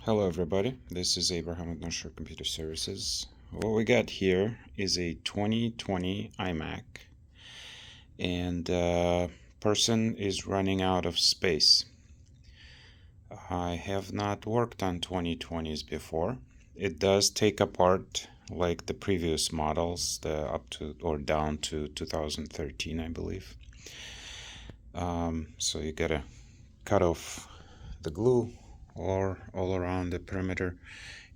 Hello everybody, this is Abraham with North Shore Computer Services. What we got here is a 2020 iMac, and person is running out of space. I have not worked on 2020s before. It does take apart like the previous models, the up to or down to 2013, I believe. So you gotta cut off the glue or all around the perimeter.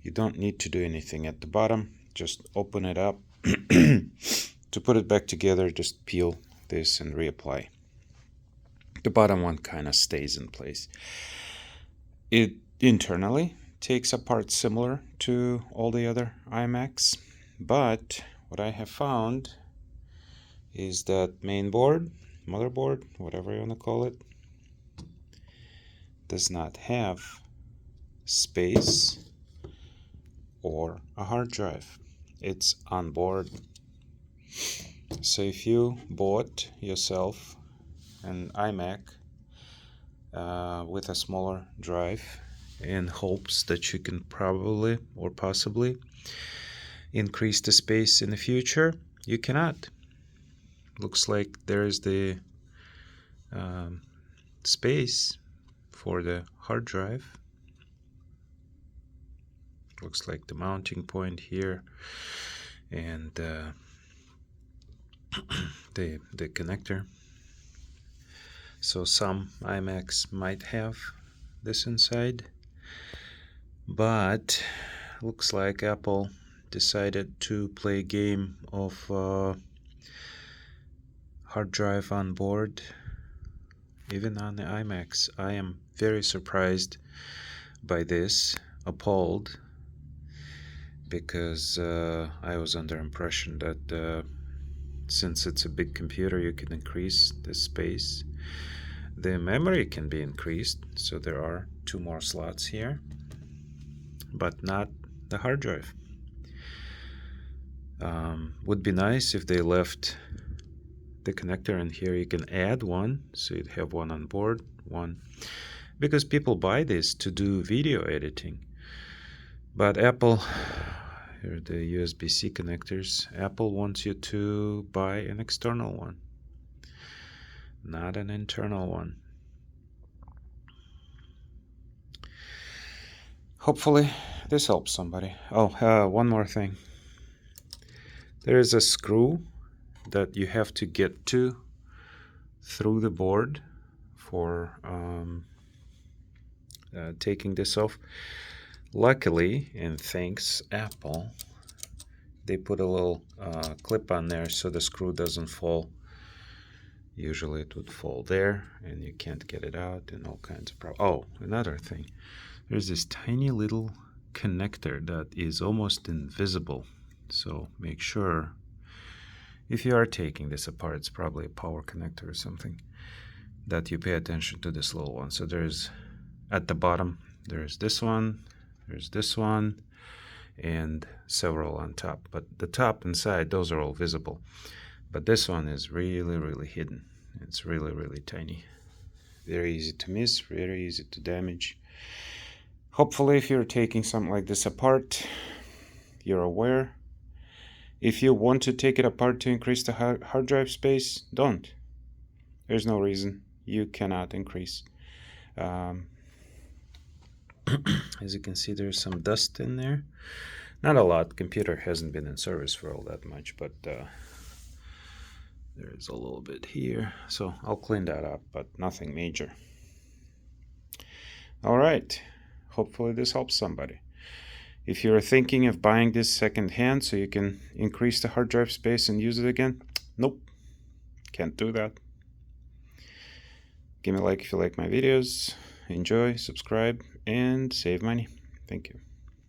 You don't need to do anything at the bottom, just open it up. To put it back together, just peel this and reapply. The bottom one kind of stays in place. It internally takes apart similar to all the other iMacs, but what I have found is that main board, motherboard, whatever you want to call it, does not have space or a hard drive. It's on board. So if you bought yourself an iMac with a smaller drive in hopes that you can probably or possibly increase the space in the future, you cannot. Looks like there's the space for the hard drive. Looks like the mounting point here and the connector. So some iMacs might have this inside, but looks like Apple decided to play a game of hard drive on board even on the iMacs. I am very surprised by this, appalled, because I was under impression that since it's a big computer, you can increase the space. The memory can be increased, so there are 2 more slots here, but not the hard drive. Would be nice if they left the connector in here. You can add one, so you'd have one on board, one, because people buy this to do video editing. But Apple, here are the USB-C connectors. Apple wants you to buy an external one, not an internal one. Hopefully this helps somebody. Oh, one more thing. There is a screw that you have to get to through the board for taking this off. Luckily, and thanks Apple, they put a little clip on there so the screw doesn't fall. Usually it would fall there and you can't get it out and all kinds of problems. Oh, another thing. There's this tiny little connector that is almost invisible. So make sure, if you are taking this apart, it's probably a power connector or something, that you pay attention to this little one. So there's, at the bottom, there's this one, there's this one, and several on top. But the top and side, those are all visible. But this one is really, really hidden. It's really, really tiny. Very easy to miss, very easy to damage. Hopefully, if you're taking something like this apart, you're aware. If you want to take it apart to increase the hard drive space, don't. There's no reason. You cannot increase. As you can see, there's some dust in there. Not a lot. Computer hasn't been in service for all that much, but there's a little bit here. So I'll clean that up, but nothing major. All right. Hopefully this helps somebody. If you're thinking of buying this second-hand so you can increase the hard drive space and use it again, nope, can't do that. Give me a like if you like my videos. Enjoy, subscribe, and save money. Thank you.